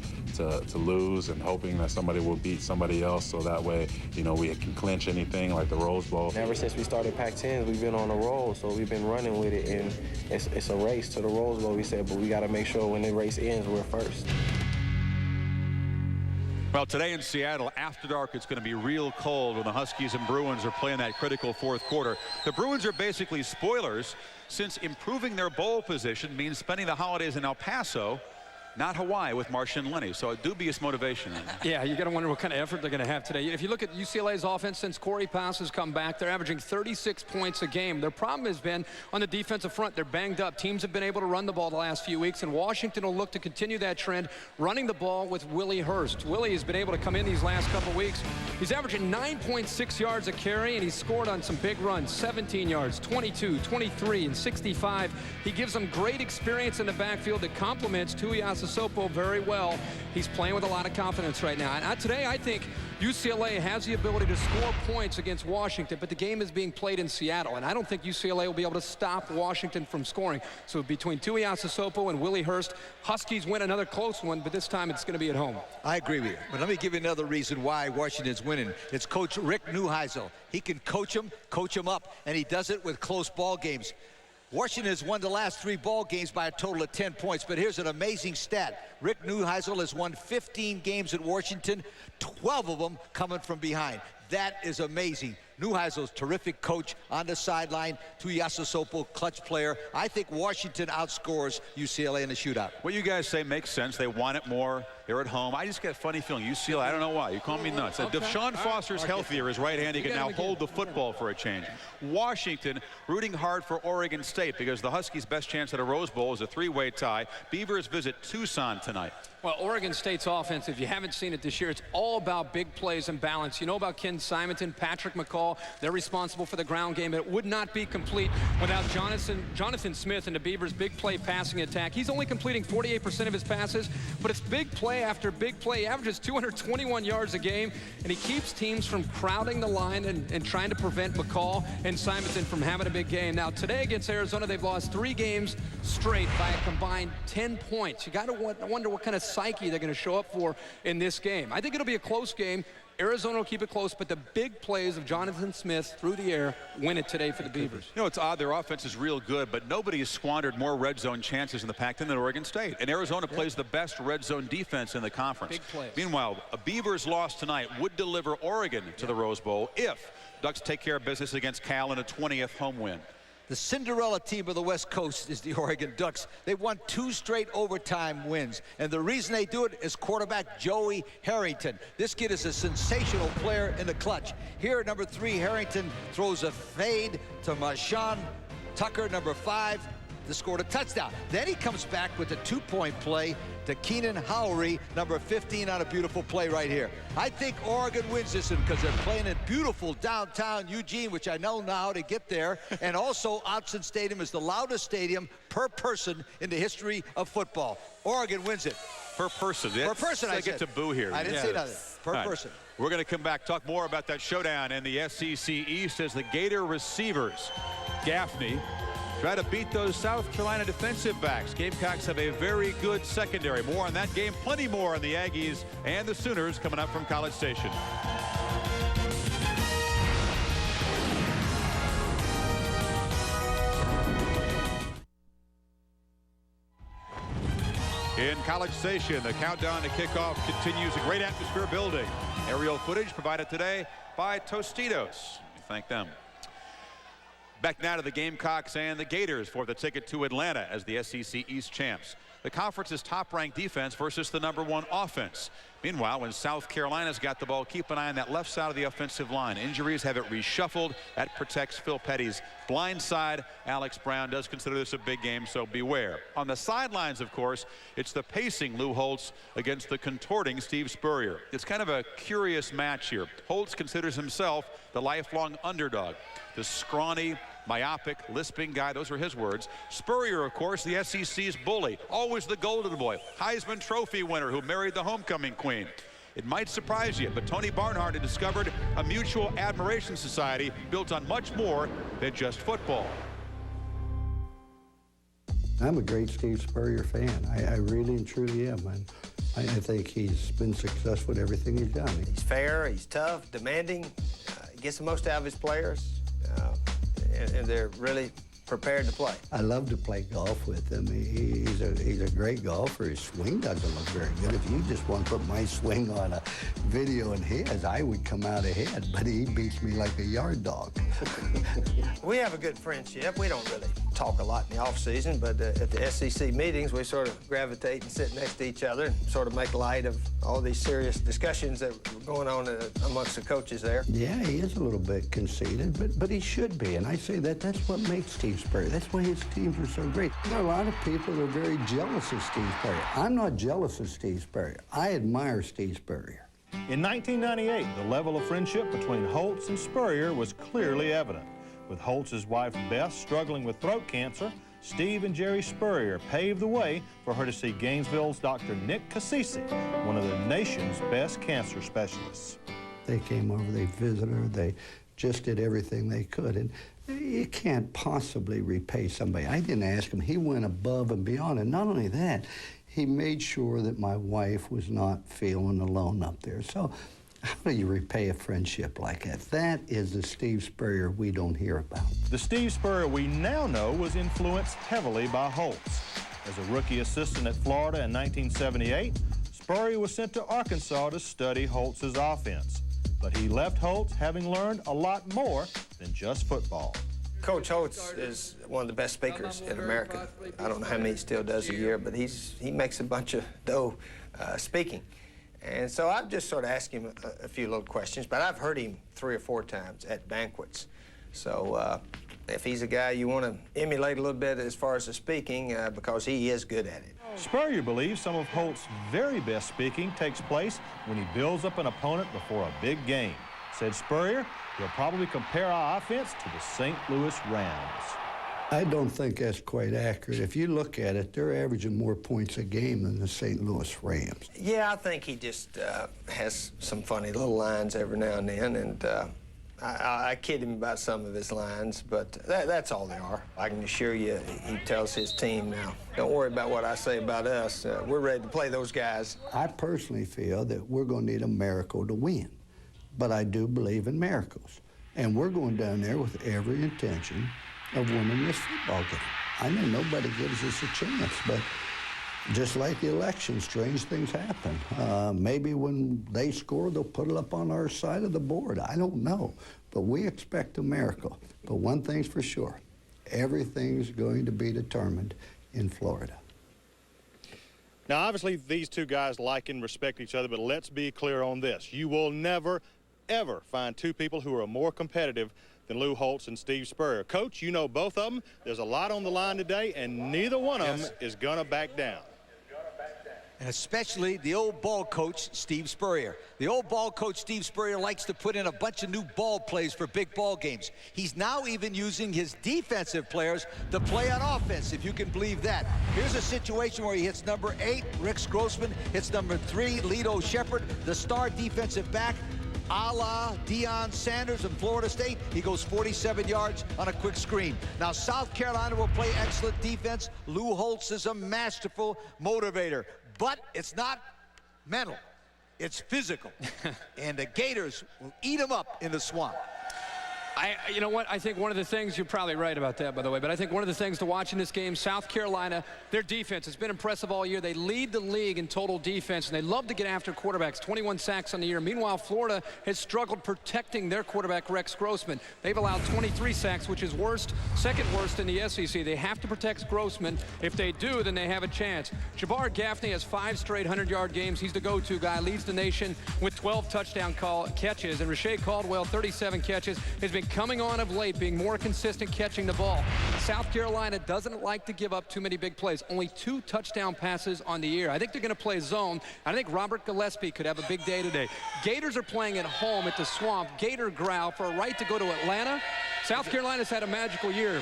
lose and hoping that somebody will beat somebody else, so that way, you know, we can clinch anything like the Rose Bowl. Ever since we started Pac-10, we've been on a roll, so we've been running with it, and it's a race to the Rose Bowl, we said, but we got to make sure when the race ends, we're first. Well, today in Seattle, after dark, it's going to be real cold when the Huskies and Bruins are playing that critical 4th quarter. The Bruins are basically spoilers, since improving their bowl position means spending the holidays in El Paso, not Hawaii, with Marshawn Lynch. So a dubious motivation. Yeah, you got to wonder what kind of effort they're going to have today. If you look at UCLA's offense since Corey Pass has come back, they're averaging 36 points a game. Their problem has been on the defensive front. They're banged up. Teams have been able to run the ball the last few weeks, and Washington will look to continue that trend, running the ball with Willie Hurst. Willie has been able to come in these last couple weeks. He's averaging 9.6 yards a carry, and he's scored on some big runs, 17 yards, 22, 23, and 65. He gives them great experience in the backfield that complements Tuiasosopo very well. He's playing with a lot of confidence right now. And today, I think UCLA has the ability to score points against Washington, but the game is being played in Seattle, and I don't think UCLA will be able to stop Washington from scoring. So between Tuiasosopo and Willie Hurst, Huskies win another close one, but this time it's going to be at home. I agree with you, but let me give you another reason why Washington's winning. It's Coach Rick Neuheisel. He can coach them up, and he does it with close ball games. Washington has won the last 3 ball games by a total of 10 points, but here's an amazing stat. Rick Neuheisel has won 15 games at Washington, 12 of them coming from behind. That is amazing. Neuheisel's terrific coach on the sideline. Tuiasosopo, clutch player. I think Washington outscores UCLA in the shootout. What you guys say makes sense. They want it more. They're at home. I just get a funny feeling. UCLA, I don't know why. You call me nuts. Okay. Deshaun Foster's healthier. His right hand, he can now hold the football for a change. Washington rooting hard for Oregon State because the Huskies' best chance at a Rose Bowl is a 3-way tie. Beavers visit Tucson tonight. Well, Oregon State's offense, if you haven't seen it this year, it's all about big plays and balance. You know about Ken Simonton, Patrick McCall. They're responsible for the ground game. It would not be complete without Jonathan Smith and the Beavers' big play passing attack. He's only completing 48% of his passes, but it's big play after big play. He averages 221 yards a game, and he keeps teams from crowding the line and trying to prevent McCall and Simonton from having a big game. Now, today against Arizona, they've lost 3 games straight by a combined 10 points. You got to wonder what kind of psyche they're going to show up for in this game. I think it'll be a close game. Arizona will keep it close, but the big plays of Jonathan Smith through the air win it today for the Beavers. You know, it's odd. Their offense is real good, but nobody has squandered more red zone chances in the Pac-10 than Oregon State. And Arizona plays the best red zone defense in the conference. Big plays. Meanwhile, a Beavers loss tonight would deliver Oregon to the Rose Bowl if Ducks take care of business against Cal in a 20th home win. The Cinderella team of the West Coast is the Oregon Ducks. They won 2 straight overtime wins, and the reason they do it is quarterback Joey Harrington. This kid is a sensational player in the clutch. Here, number 3, Harrington throws a fade to Marshawn Tucker, number 5, to score a touchdown. Then he comes back with a 2-point play to Keenan Howry, number 15, on a beautiful play right here. I think Oregon wins this one because they're playing in beautiful downtown Eugene, which I know now how to get there. And also, Autzen Stadium is the loudest stadium per person in the history of football. Oregon wins it. Per person. Per person, I get to boo here. I didn't say nothing. Per person. We're going to come back, talk more about that showdown in the SEC East as the Gator receivers, Gaffney, try to beat those South Carolina defensive backs. Gamecocks have a very good secondary. More on that game, plenty more on the Aggies and the Sooners coming up from College Station. In College Station, the countdown to kickoff continues. A great atmosphere building. Aerial footage provided today by Tostitos. We thank them. Back now to the Gamecocks and the Gators for the ticket to Atlanta as the SEC East champs. The conference's top-ranked defense versus the #1 offense. Meanwhile, when South Carolina's got the ball, keep an eye on that left side of the offensive line. Injuries have it reshuffled. That protects Phil Petty's blind side. Alex Brown does consider this a big game, so beware. On the sidelines, of course, it's the pacing Lou Holtz against the contorting Steve Spurrier. It's kind of a curious match here. Holtz considers himself the lifelong underdog. The scrawny, myopic, lisping guy, those are his words. Spurrier, of course, the SEC's bully, always the golden boy, Heisman Trophy winner who married the homecoming queen. It might surprise you, but Tony Barnhart had discovered a mutual admiration society built on much more than just football. I'm a great Steve Spurrier fan. I really and truly am. And I think he's been successful at everything he's done. He's fair, he's tough, demanding, gets the most out of his players. And they're really prepared to play. I love to play golf with him. He's a great golfer. His swing doesn't look very good. If you just want to put my swing on a video and his, I would come out ahead, but he beats me like a yard dog. We have a good friendship. We don't really talk a lot in the off season, but at the SEC meetings, we sort of gravitate and sit next to each other and sort of make light of all these serious discussions that were going on amongst the coaches there. Yeah, he is a little bit conceited, but he should be, and I say that's what makes Steve Spurrier. That's why his teams are so great. There are a lot of people that are very jealous of Steve Spurrier. I'm not jealous of Steve Spurrier. I admire Steve Spurrier. In 1998, the level of friendship between Holtz and Spurrier was clearly evident. With Holtz's wife Beth struggling with throat cancer, Steve and Jerry Spurrier paved the way for her to see Gainesville's Dr. Nick Cassisi, one of the nation's best cancer specialists. They came over, they visited her, they just did everything they could. And you can't possibly repay somebody. I didn't ask him. He went above and beyond. And not only that, he made sure that my wife was not feeling alone up there. So How do you repay a friendship like that? That is the Steve Spurrier we don't hear about. The Steve Spurrier we now know was influenced heavily by Holtz. As a rookie assistant at Florida in 1978, Spurrier was sent to Arkansas to study Holtz's offense. But he left Holtz having learned a lot more than just football. Coach Holtz is one of the best speakers in America. I don't know how many he still does a year, but he makes a bunch of dough speaking. And so I've just sort of asked him a few little questions, but I've heard him 3 or 4 times at banquets. So if he's a guy you want to emulate a little bit as far as the speaking, because he is good at it. Spurrier believes some of Holtz's very best speaking takes place when he builds up an opponent before a big game. Said Spurrier, he'll probably compare our offense to the St. Louis Rams. I don't think that's quite accurate. If you look at it, they're averaging more points a game than the St. Louis Rams. Yeah, I think he just has some funny little lines every now and then, and I kid him about some of his lines, but that's all they are. I can assure you, he tells his team now, don't worry about what I say about us. We're ready to play those guys. I personally feel that we're going to need a miracle to win, but I do believe in miracles. And we're going down there with every intention of winning this football game. I know nobody gives us a chance, but just like the election, strange things happen. Maybe when they score, they'll put it up on our side of the board. I don't know, but we expect a miracle. But one thing's for sure, everything's going to be determined in Florida. Now, obviously, these two guys like and respect each other, but let's be clear on this. You will never, ever find 2 people who are more competitive than Lou Holtz and Steve Spurrier. Coach, you know both of them. There's a lot on the line today, and neither one of them is going to back down. And especially the old ball coach, Steve Spurrier. The old ball coach, Steve Spurrier, likes to put in a bunch of new ball plays for big ball games. He's now even using his defensive players to play on offense, if you can believe that. Here's a situation where he hits number 8, Rex Grossman, hits number 3, Lito Shepard, the star defensive back, a la Deion Sanders in Florida State. He goes 47 yards on a quick screen. Now, South Carolina will play excellent defense. Lou Holtz is a masterful motivator. But it's not mental. It's physical. And the Gators will eat them up in the swamp. You know what? I think one of the things, you're probably right about that, by the way, but I think one of the things to watch in this game, South Carolina, their defense has been impressive all year. They lead the league in total defense, and they love to get after quarterbacks, 21 sacks on the year. Meanwhile, Florida has struggled protecting their quarterback, Rex Grossman. They've allowed 23 sacks, which is second worst in the SEC. They have to protect Grossman. If they do, then they have a chance. Jabbar Gaffney has 5 straight 100-yard games. He's the go-to guy, leads the nation with 12 touchdown catches, and Rashae Caldwell, 37 catches, has been coming on of late, being more consistent catching the ball. South Carolina doesn't like to give up too many big plays. Only 2 touchdown passes on the year. I think they're going to play zone. I think Robert Gillespie could have a big day today. Gators are playing at home at the Swamp. Gator growl for a right to go to Atlanta. South Carolina's had a magical year,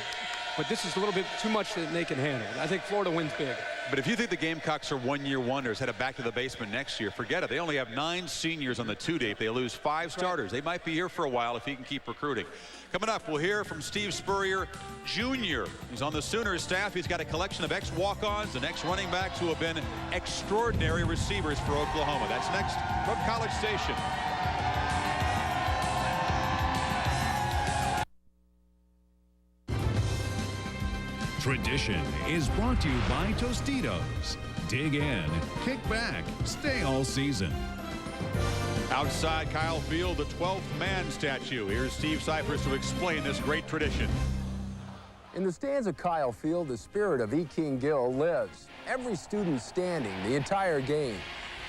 but this is a little bit too much that they can handle. I think Florida wins big. But if you think the Gamecocks are one-year wonders, headed back to the basement next year, forget it. They only have 9 seniors on the 2-deep. They lose 5 starters. They might be here for a while if he can keep recruiting. Coming up, we'll hear from Steve Spurrier Jr. He's on the Sooners staff. He's got a collection of ex-walk-ons and ex-running backs who have been extraordinary receivers for Oklahoma. That's next from College Station. Tradition is brought to you by Tostitos. Dig in, kick back, stay all season. Outside Kyle Field, the 12th man statue. Here's Steve Cypress to explain this great tradition. In the stands of Kyle Field, the spirit of E. King Gill lives. Every student standing the entire game.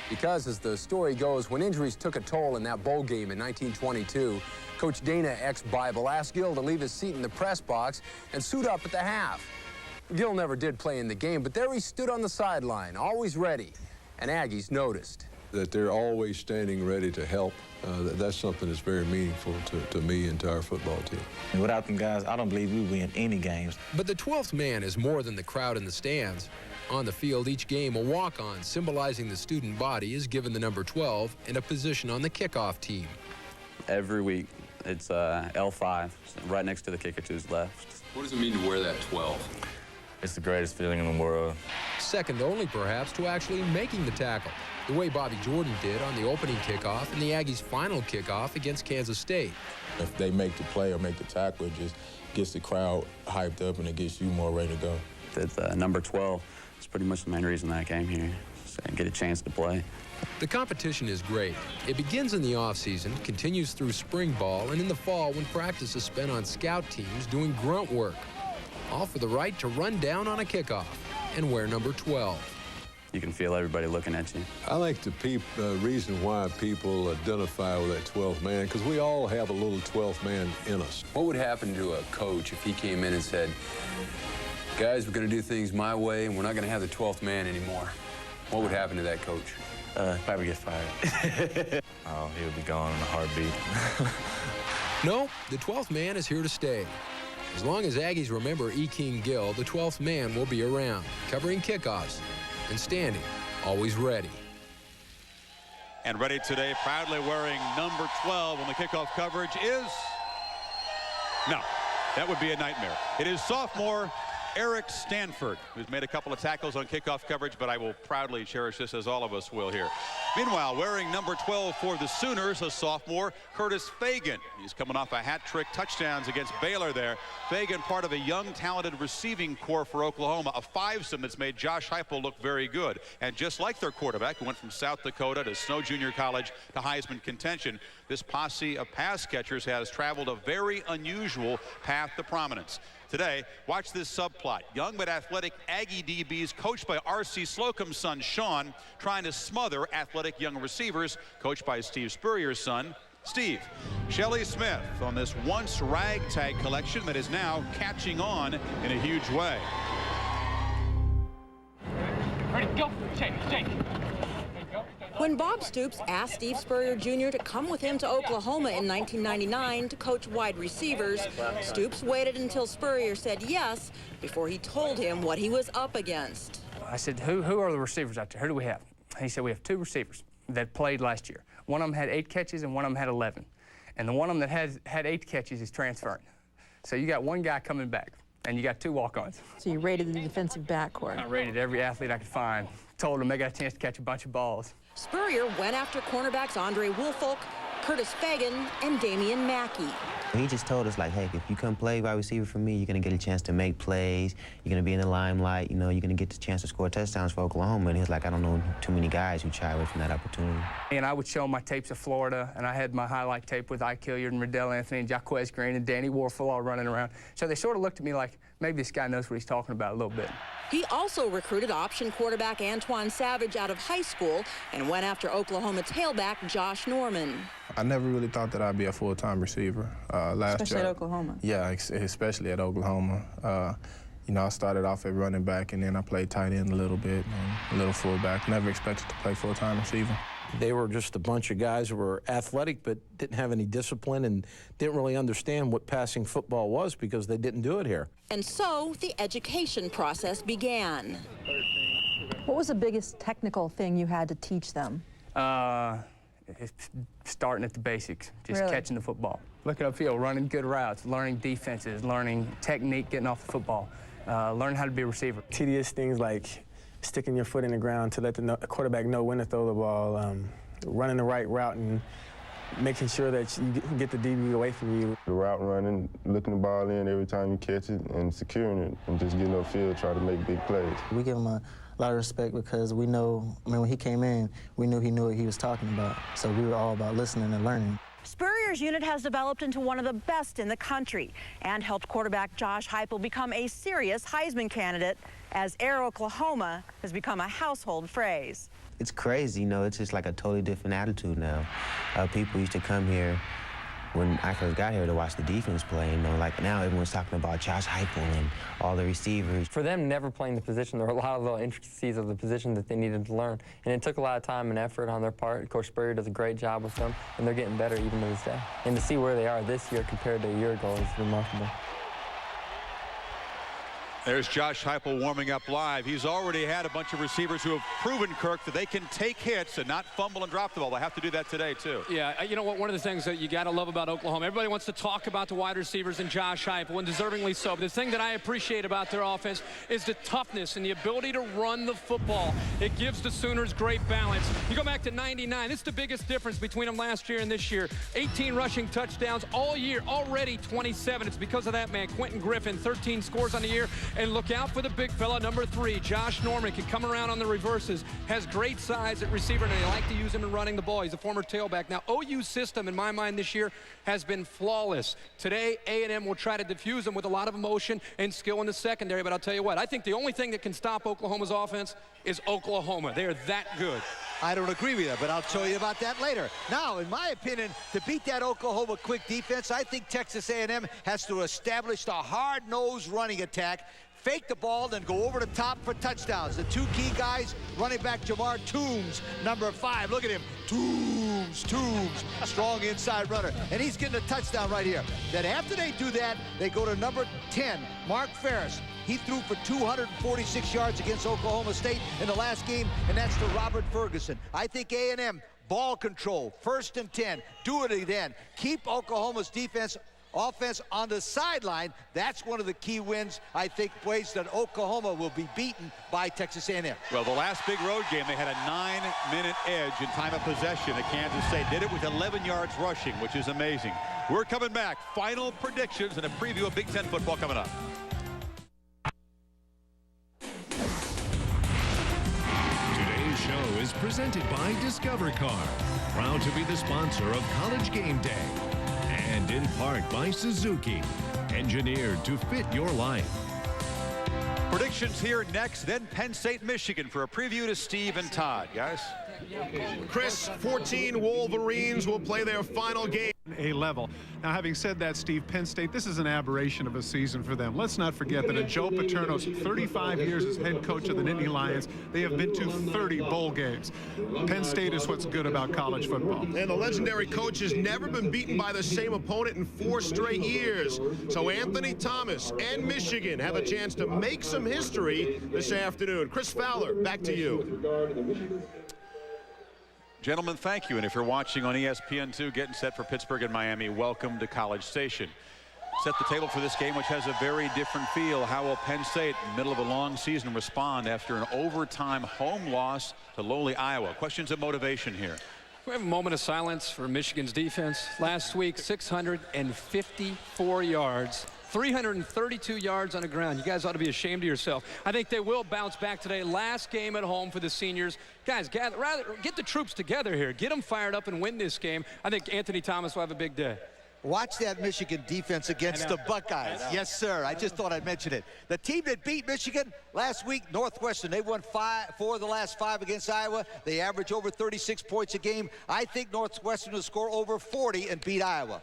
Because, as the story goes, when injuries took a toll in that bowl game in 1922, Coach Dana, ex-Bible, asked Gill to leave his seat in the press box and suit up at the half. Gill never did play in the game, but there he stood on the sideline, always ready. And Aggies noticed. That they're always standing ready to help. That's something that's very meaningful to me and to our football team. And without them guys, I don't believe we win any games. But the 12th man is more than the crowd in the stands. On the field, each game, a walk-on symbolizing the student body is given the number 12 and a position on the kickoff team. Every week, it's L5, right next to the kicker to his left. What does it mean to wear that 12? It's the greatest feeling in the world. Second only, perhaps, to actually making the tackle. the way Bobby Jordan did on the opening kickoff and the Aggies' final kickoff against Kansas State. If they make the play or make the tackle, it just gets the crowd hyped up and it gets you more ready to go. That number 12 is pretty much the main reason that I came here, so I get a chance to play. The competition is great. It begins in the offseason, continues through spring ball, and in the fall when practice is spent on scout teams doing grunt work. All for the right to run down on a kickoff and wear number 12. You can feel everybody looking at you. I like the reason why people identify with that 12th man, because we all have a little 12th man in us. What would happen to a coach if he came in and said, guys, we're going to do things my way and we're not going to have the 12th man anymore? What would happen to that coach? Probably get fired. Oh, he would be gone in a heartbeat. No, the 12th man is here to stay. As long as Aggies remember E. King Gill, the 12th man will be around, covering kickoffs and standing, always ready. And ready today, proudly wearing number 12 on the kickoff coverage is... No, that would be a nightmare. It is sophomore Eric Stanford, who's made a couple of tackles on kickoff coverage, but I will proudly cherish this, as all of us will here. Meanwhile, wearing number 12 for the Sooners, a sophomore, Curtis Fagan. He's coming off a hat-trick touchdowns against Baylor there. Fagan, part of a young, talented receiving corps for Oklahoma, a fivesome that's made Josh Heupel look very good. And just like their quarterback, who went from South Dakota to Snow Junior College to Heisman contention, this posse of pass catchers has traveled a very unusual path to prominence. Today, watch this subplot. Young but athletic Aggie DBs coached by R.C. Slocum's son, Sean, trying to smother athletic young receivers coached by Steve Spurrier's son, Steve. Shelley Smith on this once ragtag collection that is now catching on in a huge way. Ready, go. Shake. When Bob Stoops asked Steve Spurrier Jr. to come with him to Oklahoma in 1999 to coach wide receivers, Stoops waited until Spurrier said yes before he told him what he was up against. I said, who are the receivers out there? Who do we have? He said, we have 2 receivers that played last year. One of them had 8 catches and one of them had 11. And the one of them that had 8 catches is transferring. So you got one guy coming back, and you got 2 walk-ons. So you rated the defensive backcourt. I rated every athlete I could find. Told them they got a chance to catch a bunch of balls. Spurrier went after cornerbacks Andre Woolfolk, Curtis Fagan, and Damian Mackey. He just told us, like, hey, if you come play wide receiver for me, you're going to get a chance to make plays. You're going to be in the limelight. You know, you're going to get the chance to score touchdowns for Oklahoma. And he was like, I don't know too many guys who shy away from that opportunity. And I would show my tapes of Florida, and I had my highlight tape with Ike Hilliard and Riddell Anthony and Jaquez Green and Danny Warfel all running around. So they sort of looked at me like, maybe this guy knows what he's talking about a little bit. He also recruited option quarterback Antoine Savage out of high school and went after Oklahoma tailback Josh Norman. I never really thought that I'd be a full-time receiver. Especially at Oklahoma. Yeah, especially at Oklahoma. You know, I started off at running back, and then I played tight end a little bit and a little fullback. Never expected to play full-time receiver. They were just a bunch of guys who were athletic but didn't have any discipline and didn't really understand what passing football was because they didn't do it here. And so the education process began. What was the biggest technical thing you had to teach them? It's starting at the basics, just Really? catching the football. Looking upfield, running good routes, learning defenses, learning technique, getting off the football, learning how to be a receiver. Tedious things like sticking your foot in the ground to let the quarterback know when to throw the ball, running the right route and making sure that you get the DB away from you. The route running, looking the ball in every time you catch it and securing it and just getting upfield, try to make big plays. We give him a lot of respect because we know, I mean, when he came in, we knew he knew what he was talking about. So we were all about listening and learning. Spurrier's unit has developed into one of the best in the country and helped quarterback Josh Heupel become a serious Heisman candidate as Air Oklahoma has become a household phrase. It's crazy, you know, it's just like a totally different attitude now. People used to come here when I first got here to watch the defense play, you know, like now everyone's talking about Josh Heupel and all the receivers. For them never playing the position, there were a lot of the intricacies of the position that they needed to learn. And it took a lot of time and effort on their part. Of course, Spurrier does a great job with them, and they're getting better even to this day. And to see where they are this year compared to a year ago is remarkable. There's Josh Heupel warming up live. He's already had a bunch of receivers who have proven, Kirk, that they can take hits and not fumble and drop the ball. They have to do that today, too. Yeah, you know what? One of the things that you got to love about Oklahoma, everybody wants to talk about the wide receivers and Josh Heupel, and deservingly so. But the thing that I appreciate about their offense is the toughness and the ability to run the football. It gives the Sooners great balance. You go back to '99. It's the biggest difference between them last year and this year. 18 rushing touchdowns all year, already 27. It's because of that man, Quentin Griffin, 13 scores on the year. And look out for the big fella, number 3, Josh Norman, can come around on the reverses, has great size at receiver, and they like to use him in running the ball. He's a former tailback. Now, OU's system, in my mind, this year has been flawless. Today, A&M will try to diffuse them with a lot of emotion and skill in the secondary, but I'll tell you what, I think the only thing that can stop Oklahoma's offense is Oklahoma. They are that good. I don't agree with you, but I'll tell you about that later. Now, in my opinion, to beat that Oklahoma quick defense, I think Texas A&M has to establish the hard-nosed running attack, fake the ball, then go over the top for touchdowns. The 2 key guys, running back Jamar Toombs, number 5. Look at him. Toombs, strong inside runner. And he's getting a touchdown right here. Then after they do that, they go to number 10, Mark Ferris. He threw for 246 yards against Oklahoma State in the last game, and that's to Robert Ferguson. I think A&M, ball control, 1st and 10. Do it again. Keep Oklahoma's offense on the sideline. That's one of the key wins, I think, ways that Oklahoma will be beaten by Texas A&M. Well, the last big road game, they had a 9-minute edge in time of possession at Kansas State. Did it with 11 yards rushing, which is amazing. We're coming back. Final predictions and a preview of Big Ten football coming up. Today's show is presented by Discover Car, proud to be the sponsor of College Game Day. And in part by Suzuki, engineered to fit your life. Predictions here next, then Penn State, Michigan for a preview to Steve and Todd. Guys? Chris, 14 Wolverines will play their final game. A level. Now, having said that, Steve, Penn State, this is an aberration of a season for them. Let's not forget that in Joe Paterno's 35 years as head coach of the Nittany Lions, they have been to 30 bowl games. Penn State is what's good about college football. And the legendary coach has never been beaten by the same opponent in 4 straight years. So Anthony Thomas and Michigan have a chance to make some history this afternoon. Chris Fowler, back to you. Gentlemen, thank you. And if you're watching on ESPN2, getting set for Pittsburgh and Miami, welcome to College Station. Set the table for this game, which has a very different feel. How will Penn State, in the middle of a long season, respond after an overtime home loss to lowly Iowa? Questions of motivation here. We have a moment of silence for Michigan's defense. Last week, 654 yards. 332 yards on the ground. You guys ought to be ashamed of yourself. I think they will bounce back today. Last game at home for the seniors. Guys, get the troops together here. Get them fired up and win this game. I think Anthony Thomas will have a big day. Watch that Michigan defense against the Buckeyes. Yes, sir. I just thought I'd mention it. The team that beat Michigan last week, Northwestern, they won 4 of the last 5 against Iowa. They average over 36 points a game. I think Northwestern will score over 40 and beat Iowa.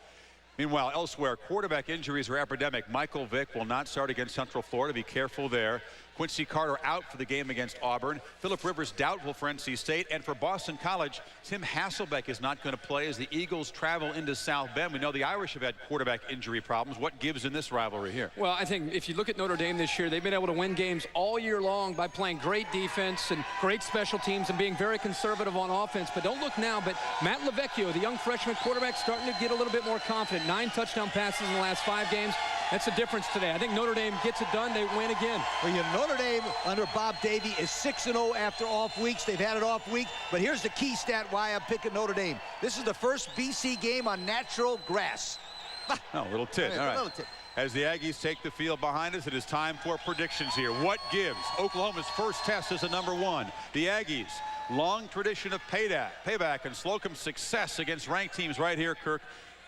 Meanwhile, elsewhere, quarterback injuries are epidemic. Michael Vick will not start against Central Florida. Be careful there. Quincy Carter out for the game against Auburn. Phillip Rivers doubtful for NC State. And for Boston College, Tim Hasselbeck is not going to play as the Eagles travel into South Bend. We know the Irish have had quarterback injury problems. What gives in this rivalry here? Well, I think if you look at Notre Dame this year, they've been able to win games all year long by playing great defense and great special teams and being very conservative on offense. But don't look now, but Matt LaVecchio, the young freshman quarterback, starting to get a little bit more confident. 9 touchdown passes in the last 5 games. That's the difference today. I think Notre Dame gets it done. They win again. Well, Notre Dame under Bob Davie is 6-0 after off weeks. They've had an off week. But here's the key stat why I'm picking Notre Dame. This is the first BC game on natural grass. No, little tit. All right. As the Aggies take the field behind us, it is time for predictions here. What gives? Oklahoma's first test as a #1. The Aggies, long tradition of payback and Slocum's success against ranked teams right here, Kirk.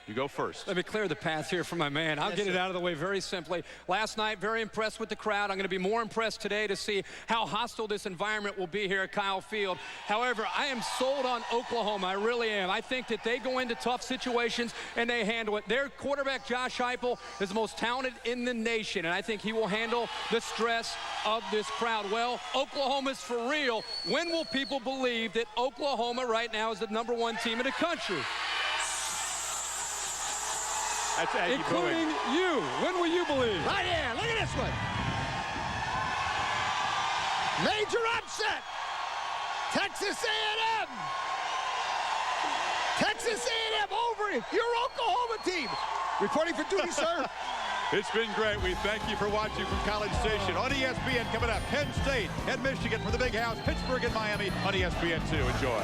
You go first. Let me clear the path here for my man. I'll get it out of the way very simply. Last night, very impressed with the crowd. I'm going to be more impressed today to see how hostile this environment will be here at Kyle Field. However, I am sold on Oklahoma. I really am. I think that they go into tough situations and they handle it. Their quarterback, Josh Heupel, is the most talented in the nation, and I think he will handle the stress of this crowd. Well, Oklahoma's for real. When will people believe that Oklahoma right now is the #1 team in the country? That's Aggie including booing. you. When will you believe? Right here. Look at this one. Major upset. Texas A&M. Texas A&M over your Oklahoma team. Reporting for duty, sir. It's been great. We thank you for watching from College Station. On ESPN coming up, Penn State and Michigan for the Big House, Pittsburgh and Miami on ESPN2. Enjoy.